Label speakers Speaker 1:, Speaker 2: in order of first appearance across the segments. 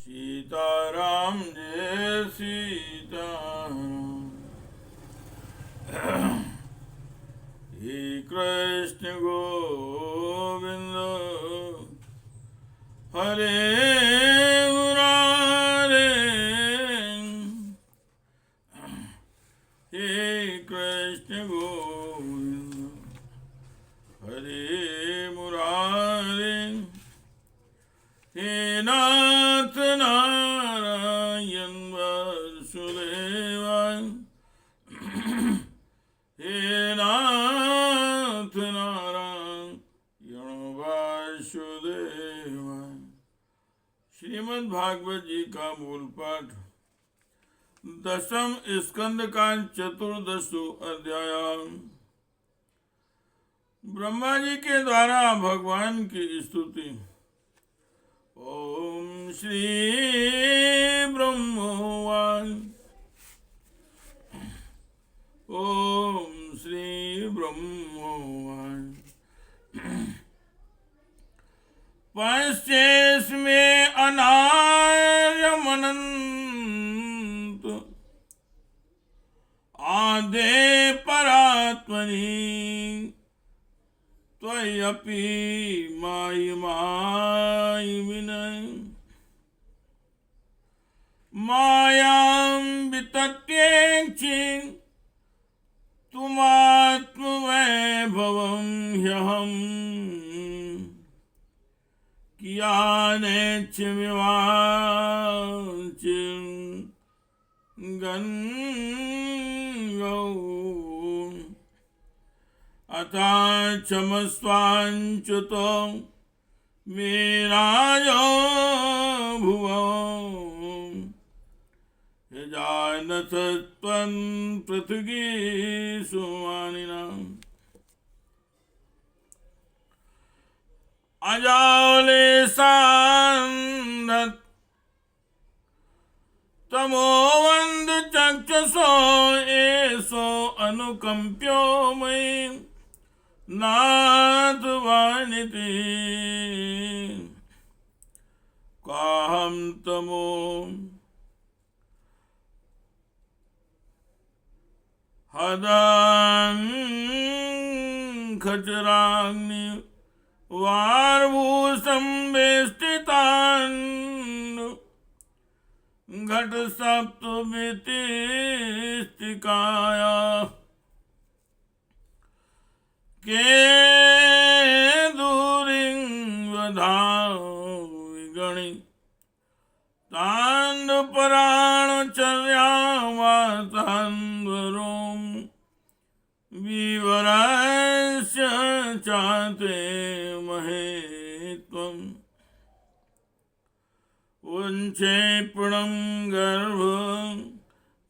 Speaker 1: सीताराम जय सीताराम। हे कृष्ण गोविंद हरे मुरारे, हे कृष्ण गोविंद हरे मुरारे, हे नाथ नारायण वासुदेवाय, हे नाथ नारायण वासुदेवाय। श्रीमद् भागवत जी का मूल पाठ। दशम स्कंद का चतुर्दशो अध्याय। ब्रह्मा जी के द्वारा भगवान की स्तुति। ओम श्री ब्रह्मोवाच। ओम श्री ब्रह्मोवाच। पश्येस्मे अनार्यमनन्त आदे परात्मनि त्वय्यपि मायि विनय मायां वितत्येक्षि तुमात्मवैभवं ह्यहम् कियानेच्छमिवाचिं गन्गौ अथा क्षमस्वाञ्च्युतो मे राजो भुवो यजानथ त्वं पृथ्वीषु मानिनाम् अजालेशान्धत् तमोवन्द चक्षुषो एषो अनुकम्प्यो मयि नाथ वानिति काहं तमो हदां खचराग्नि वारभूषं वेष्टितान् घट सप्तमितिस्तिकाया के दूरिं वधाविगणि ताण्डपराणचर्यावातान्वरों विवरस्य चाते महेत्वम् उञ्चेपणं गर्भ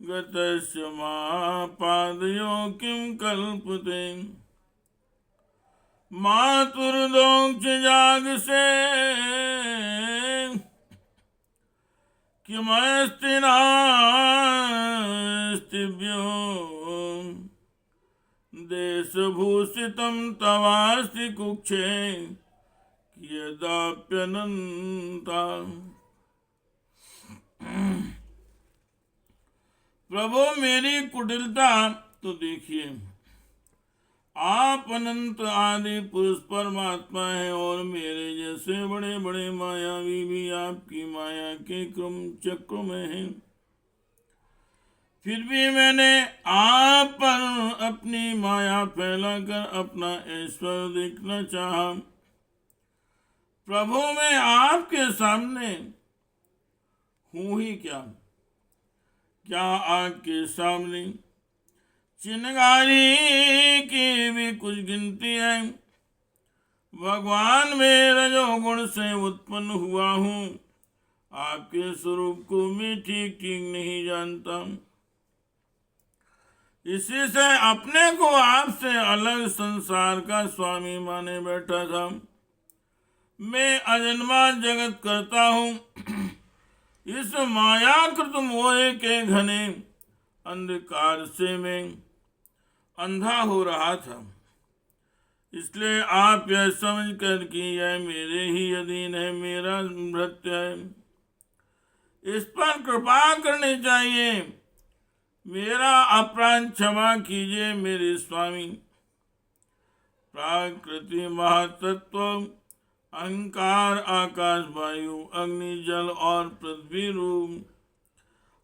Speaker 1: गतस्य मापादयो किं कल्पते मातुर्दोक्ष जागसे किमस्ति नास्तिभ्यो देशभूषितं तवास्ति कुक्षे कियदाप्यनन्ता। प्रभु मेरी कुटिलता तो देखिए। आप अनंत आदि पुरुष परमात्मा है और मेरे जैसे बड़े बड़े मायावी भी आपकी माया के क्रम चक्र में हैं। फिर भी मैंने आप पर अपनी माया फैलाकर अपना ऐश्वर्य देखना चाहा। प्रभु मैं आपके सामने हूँ ही क्या आग के सामने चिनगारी की भी कुछ गिनती है। भगवान मैं रजोगुण से उत्पन्न हुआ हूँ। आपके स्वरूप को मैं ठीक ठीक नहीं जानता। इसी से अपने को आपसे अलग संसार का स्वामी माने बैठा था। मैं अजन्मा जगत करता हूँ। इस मायाकृत मोह के घने अंधकार से मैं अंधा हो रहा था। इसलिए आप यह समझ कर कि यह मेरे ही अधीन है, मेरा भृत्य है, इस पर कृपा करनी चाहिए। मेरा अपराध क्षमा कीजिए मेरे स्वामी। प्राकृति महातत्व अहंकार आकाश वायु अग्नि जल और पृथ्वी रूप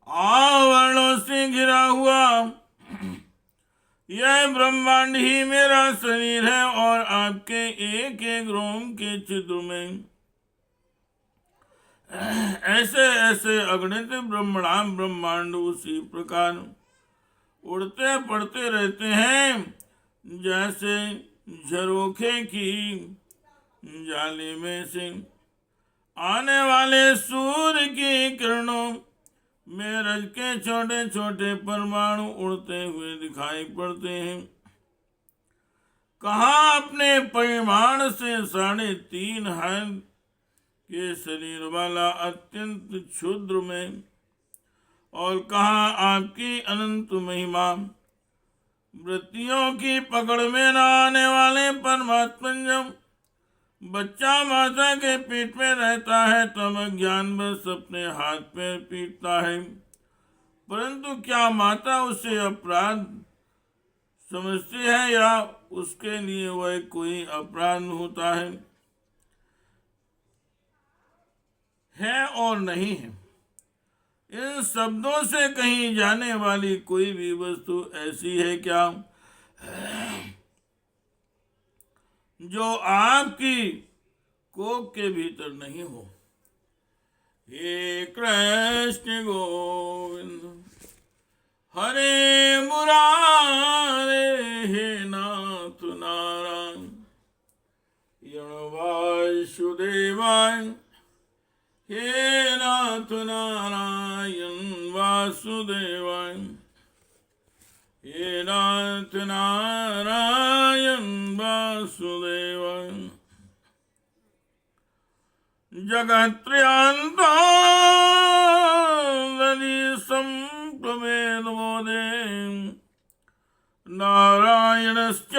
Speaker 1: आवरणों से घिरा हुआ यह ब्रह्मांड ही मेरा शरीर है और आपके एक एक रोम के छिद्र में ऐसे ऐसे अगणित ब्रह्मांड उसी प्रकार उड़ते पड़ते रहते हैं जैसे झरोखे की जाली में से आने वाले सूर्य की किरणों में रज के छोटे छोटे परमाणु उड़ते हुए दिखाई पड़ते हैं। कहाँ अपने परिमाण से 3.5 हाथ के शरीर वाला अत्यंत क्षुद्र में और कहाँ आपकी अनंत महिमा। वृत्तियों की पकड़ में न आने वाले परमात्मा जब बच्चा माता के पेट में रहता है तब ज्ञान बस अपने हाथ पैर पीटता है, परंतु क्या माता उसे अपराध समझती है या उसके लिए वह कोई अपराध होता है और नहीं है। इन शब्दों से कहीं जाने वाली कोई भी वस्तु ऐसी है क्या जो आपकी कोख के भीतर नहीं हो। हे कृष्ण गोविंद हरे मुरारे हे नाथ नारायण वासुदेवाय हे नाथ नारायण वासुदेवाय हे नाथ नारायण वासुदेवाय। जगत्त्रयान्तो संप्रवेद बोधे नारायणश्च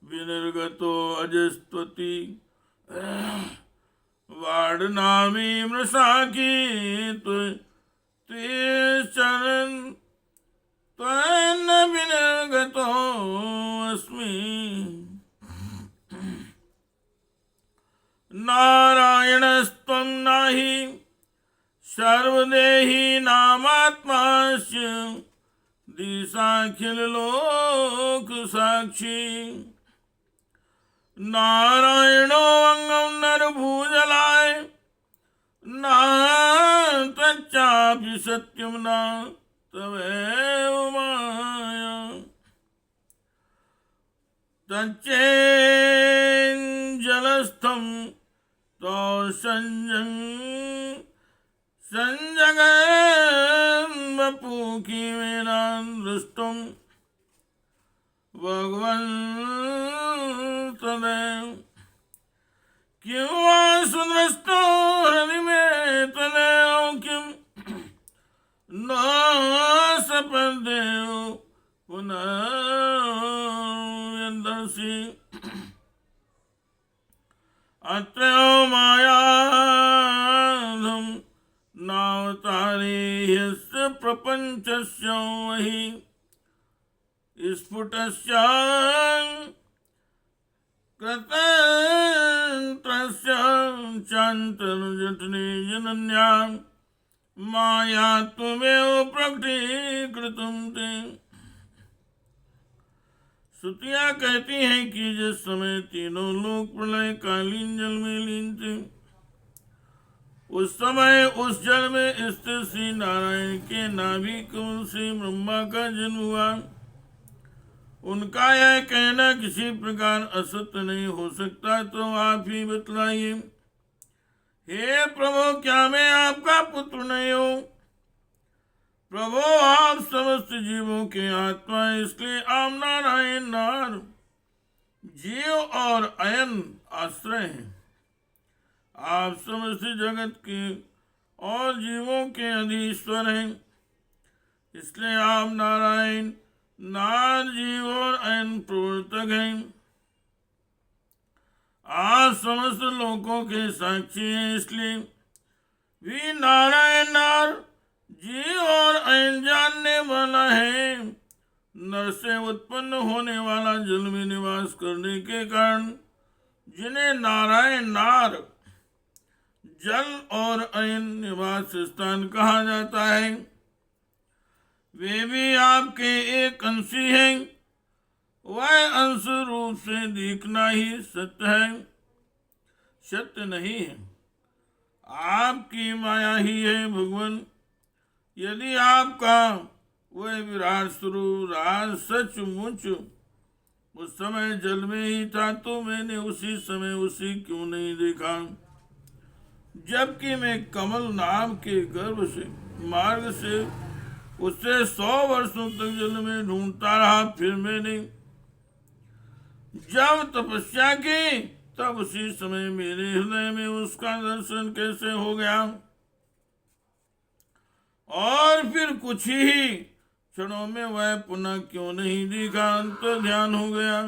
Speaker 1: विनिर्गतो अजस्त्वति वाडनामी मृषाकी चरण त्वन्न विनिर्गतो अस्मि। नारायणस्त्वं नाहि सर्वदेहि नामात्मास्य दिशाखिल लोक साक्षी। नारायणो अंगम नरभूजलाय ना तच्चापि सत्यम न तवेव माया। तच्चेज्जलस्थं तो संजगन् वपु किमेनान् दृष्टुं भगवन् तदेव किं वा सुदृष्टो हृदि मे तदेव किं न सपदेव पुनः यदर्शि। अत्रयो मायाधं नावतारे ह्यस्य प्रपञ्चस्य वहि स्फुटस्य कृतन्त्रस्य चान्तर्जठने जनन्यां माया त्वमेव प्रकटीकृतं ते। श्रुतियाँ कहती हैं कि जिस समय तीनों लोग प्रलय कालीन जल में लीन थे उस समय उस जल में स्थित श्री नारायण के नाभि कमल से ब्रह्मा का जन्म हुआ। उनका यह कहना किसी प्रकार असत्य नहीं हो सकता, तो आप ही बतलाइए। हे प्रभु, क्या मैं आपका पुत्र नहीं हूँ? प्रभु, आप समस्त जीवों के आत्मा, इसलिए आप नारायण नार जीव और अयन आश्रय हैं। आप समस्त जगत के और जीवों के अधीश्वर हैं, इसलिए आप नारायण नार जीव और अयन प्रवर्तक हैं। आप समस्त लोगों के साक्षी हैं, इसलिए भी नारायण नार जीव और अयन जानने वाला है। नर से उत्पन्न होने वाला जल में निवास करने के कारण जिन्हें नारायण नार जल और अयन निवास स्थान कहा जाता है, वे भी आपके एक अंशी हैं। वह अंश रूप से दिखना ही सत्य है, सत्य नहीं है। आपकी माया ही है भगवान। यदि आपका वह विराट स्वरूप राज सचमुच उस समय जल में ही था, तो मैंने उसी समय उसी क्यों नहीं देखा, जबकि मैं कमल नाम के गर्भ से मार्ग से उससे 100 वर्षों तक जल में ढूंढता रहा। फिर मैंने जब तपस्या की, तब उसी समय मेरे हृदय में उसका दर्शन कैसे हो गया, और फिर कुछ ही क्षणों में वह पुनः क्यों नहीं दिखा, अंतर ध्यान हो गया।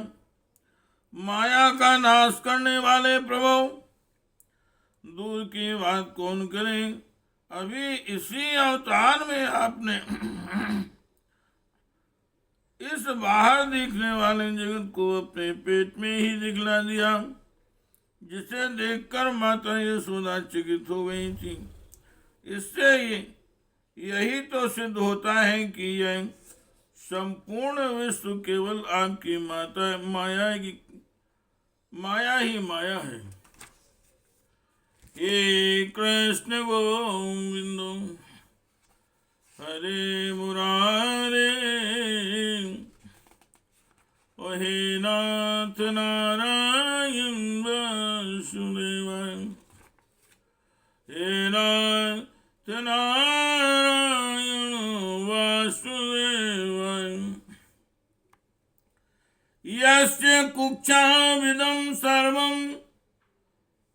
Speaker 1: माया का नाश करने वाले प्रभु, दूर की बात कौन करे। अभी इसी अवतार में आपने इस बाहर दिखने वाले जगत को अपने पेट में ही दिखला दिया, जिसे देखकर माता यशोदा चकित हो गई थी। इससे यही तो सिद्ध होता है कि यह संपूर्ण विश्व केवल आपकी माया ही माया है। हे कृष्ण गोविंद हरे मुरारे, हे नाथ नारायण वासुदेवाय, हे नाथ नारायण वासुदेवाय। यस्य कुक्षाविदं सर्वं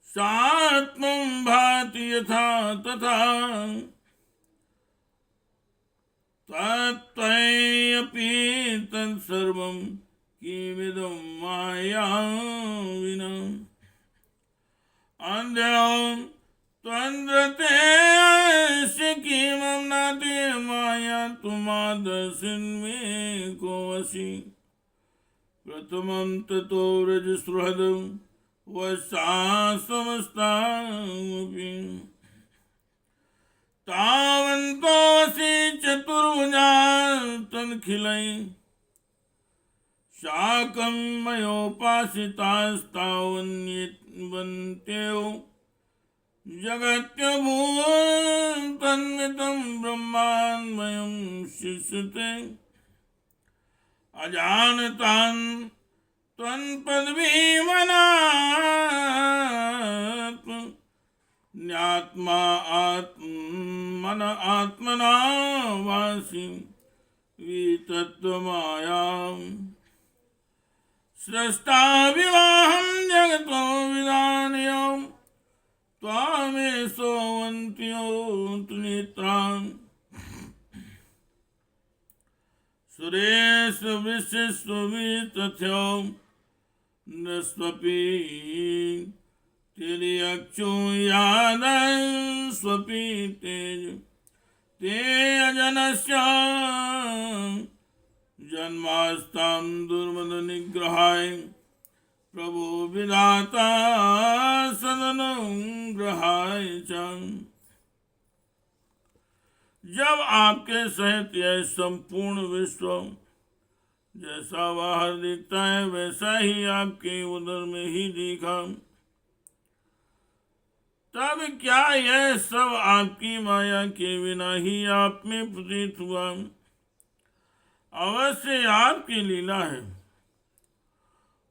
Speaker 1: सात्मं भाति यथा तथा, तत्त्वय्यपि तत्सर्वं किमिदं माया विना। अन्धं त्वन्द्रते किमं नाति माया तुमादर्शिन्मे को वशी। प्रथमं ततो रजस्पृहदं वसा समस्तामपि, तावन्तोऽसि चतुर्भुजास्तनखिलैः शाकं मयोपासितास्तावन्येवन्त्यौ जगत्यभूतन्मितं ब्रह्माण्डमयं शिष्यते। अजानतान् त्वन्पदवीमनात्मन्यात्मा आत्मना वासि वितत्त्वमायां स्रष्टाविवाहं जगतो विधानयं त्वामेशोऽवन्त्यो नेत्रान्। सुरेश विशिष्टवितथ्यो नस्वपि तिर्यक्षो यादं स्वपि तेज ते अजनस्य जन्मास्तां दुर्मद निग्रहाय प्रभो विधाता सदनुग्रहाय च। जब आपके सहित यह संपूर्ण विश्व जैसा बाहर दिखता है, वैसा ही आपके उदर में ही दिखा, तब क्या यह सब आपकी माया के बिना ही आप में प्रतीत हुआ? अवश्य आपकी लीला है।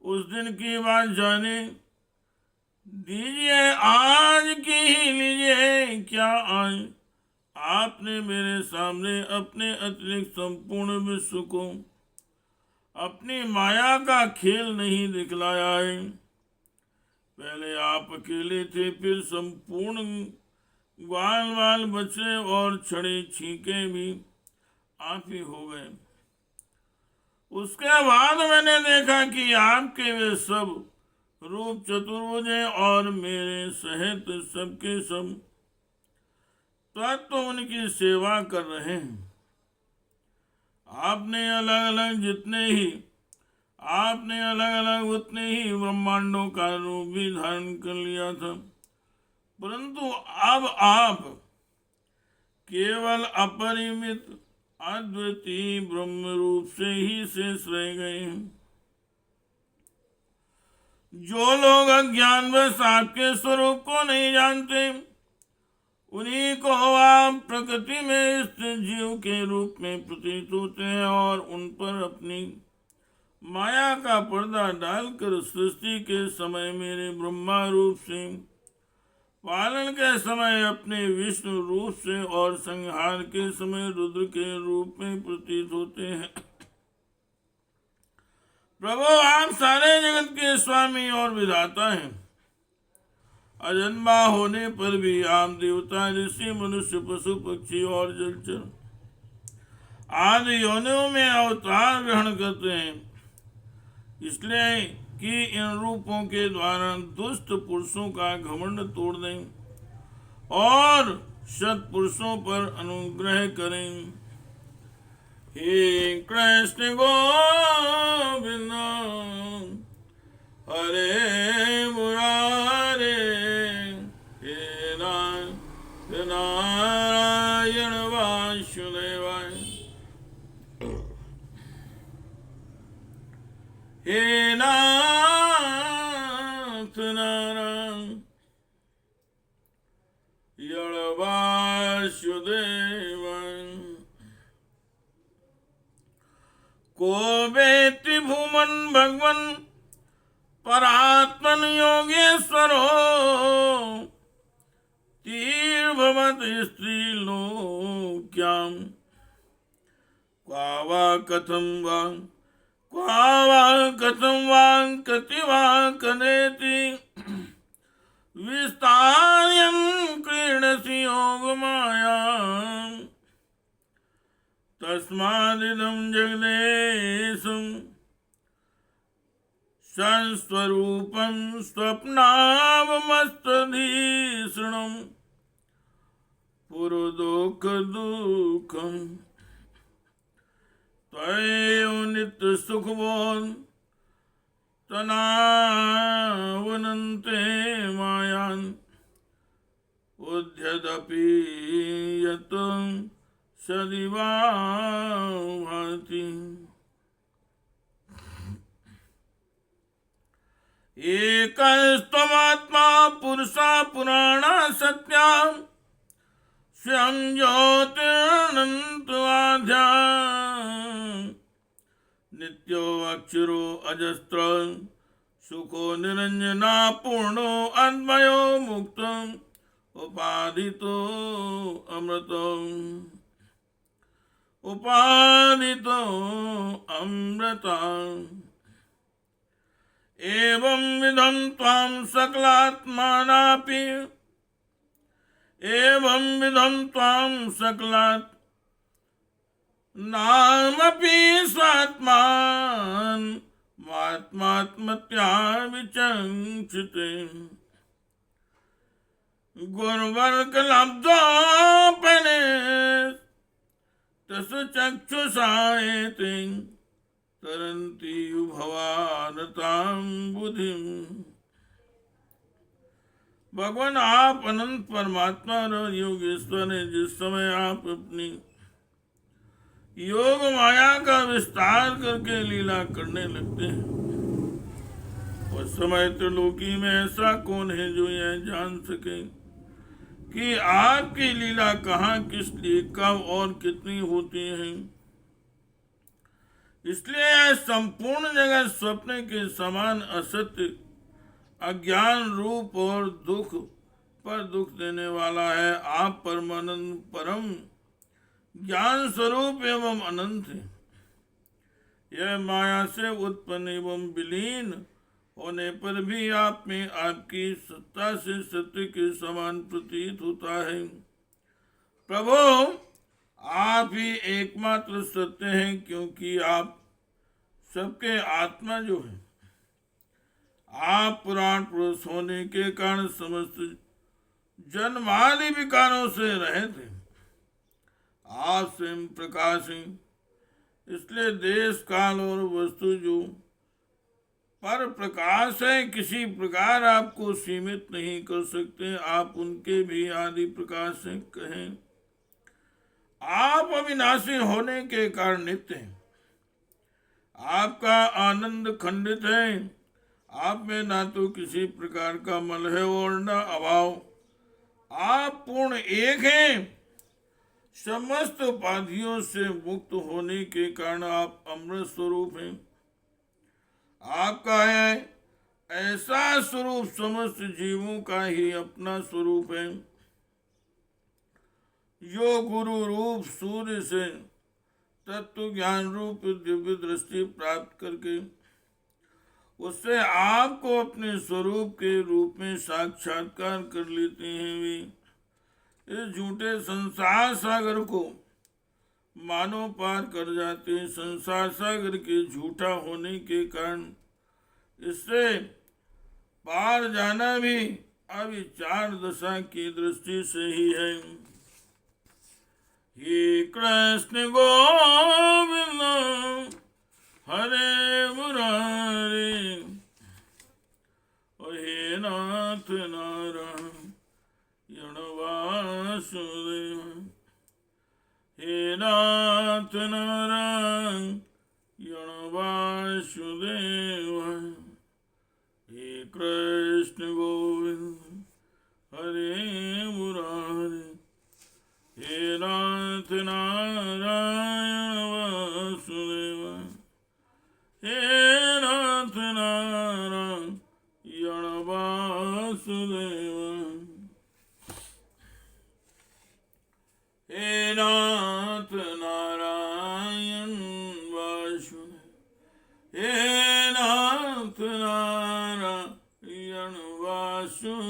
Speaker 1: उस दिन की बात जाने दीजिए, आज की ही लीजिए। क्या आज आपने मेरे सामने अपने अतिरिक्त संपूर्ण विश्व को अपनी माया का खेल नहीं दिखलाया है? पहले आप अकेले थे, फिर संपूर्ण ग्वाल बाल बच्चे और छड़े छींके भी आप ही हो गए। उसके बाद मैंने देखा कि आपके वे सब रूप चतुर्भुज हैं और मेरे सहित सबके सब तत्व उनकी सेवा कर रहे हैं। आपने अलग अलग उतने ही ब्रह्मांडों का रूप भी धारण कर लिया था, परंतु अब आप केवल अपरिमित अद्वितीय ब्रह्म रूप से ही शेष रह गए हैं। जो लोग अज्ञानवश आपके स्वरूप को नहीं जानते, उन्हीं को आप प्रकृति में स्थित जीव के रूप में प्रतीत होते हैं और उन पर अपनी माया का पर्दा डालकर सृष्टि के समय मेरे ब्रह्मा रूप से, पालन के समय अपने विष्णु रूप से और संहार के समय रुद्र के रूप में प्रतीत होते हैं। प्रभु, आप सारे जगत के स्वामी और विधाता हैं। अजन्मा होने पर भी आप देवता, ऋषि, मनुष्य, पशु, पक्षी और जलचर आदि योनियों में अवतार ग्रहण करते हैं, इसलिए कि इन रूपों के द्वारा दुष्ट पुरुषों का घमंड तोड़ दें और सत्पुरुषों पर अनुग्रह करें। हे कृष्ण गोविंद हरे मुरारे, हे नारायण वासुदेवाय, हे नाथ नारायण वासुदेवाय। को वेत्ति भूमन् भगवन् परात्मन योगेश्वरो, तीर्भवत् स्त्रीलोक्याम् क्वा वा कथं वा कति वा कनेति विस्तार्यं क्रीडसि योगमायाम्। तस्मादिदं जगदेशं संस्वरूपं स्वप्नावमस्तधीषणं पुरुदुःखदुःखं त्वयैव नित्यसुखबोध तनावनन्ते मायान् उद्यदपि यत् सदिवा भाति। एकस्त्वमात्मा पुरुषा पुराणा सत्या, स्वयं ज्योतिरनन्तवाद्या, नित्यो अक्षरो अजस्त्र सुखो निरंजना पूर्णो अद्वयो मुक्तो उपाधितो अमृता। एवं विधं त्वां सकलात्मानापि, एवं विधं त्वां सकलात् नामपि स्वात्मान् मात्मात्मत्या विचक्षिते। गुरुवर्गलब्धोपने तस् चक्षुषायते, तरन्ति भवानतां बुद्धिम्। भगवान, आप अनंत परमात्मा और योगेश्वर हैं। जिस समय आप अपनी योग माया का विस्तार करके लीला करने लगते हैं, उस समय त्रिलोकी में ऐसा कौन है जो यह जान सके कि आपकी लीला कहाँ, किस लिए, कब और कितनी होती है। इसलिए यह संपूर्ण जगत स्वप्न के समान असत्य, अज्ञान रूप और दुख पर दुख देने वाला है। आप परमानंद, परम ज्ञान स्वरूप एवं अनंत है। यह माया से उत्पन्न एवं विलीन होने पर भी आप में आपकी सत्ता से सत्य के समान प्रतीत होता है। प्रभु, आप ही एकमात्र सत्य हैं, क्योंकि आप सबके आत्मा जो है, आप पुराण पुरुष होने के कारण समस्त जन्मादि विकारों से रहित हैं। आप स्वयं प्रकाश हैं, इसलिए देश काल और वस्तु जो पर प्रकाश है किसी प्रकार आपको सीमित नहीं कर सकते। आप उनके भी आदि प्रकाश से कहें। आप अविनाशी होने के कारण नित्य हैं। आपका आनंद खंडित है। आप में ना तो किसी प्रकार का मल है और न अभाव। आप पूर्ण एक हैं। समस्त उपाधियों से मुक्त होने के कारण आप अमृत स्वरूप हैं। आपका है ऐसा स्वरूप समस्त जीवों का ही अपना स्वरूप है। जो गुरु रूप सूर्य से तत्व ज्ञान रूप दिव्य दृष्टि प्राप्त करके उससे आपको अपने स्वरूप के रूप में साक्षात्कार कर लेते हैं, वे इस झूठे संसार सागर को मानो पार कर जाते हैं। संसार सागर के झूठा होने के कारण इससे पार जाना भी अविचार दशा की दृष्टि से ही है। हे कृष्ण गोविंद हरे मुरारी, हे नाथ नारायण वासुदेव, हे नाथ नारायण वासुदेव, हे कृष्ण गोविंद हरे मुरारी, हे नाथ नारायण वासुदेव, हे नाथ नारायण वासुदेव, हे नाथ नारायण वासुदेव, हे नाथ नारायण वासुदेव।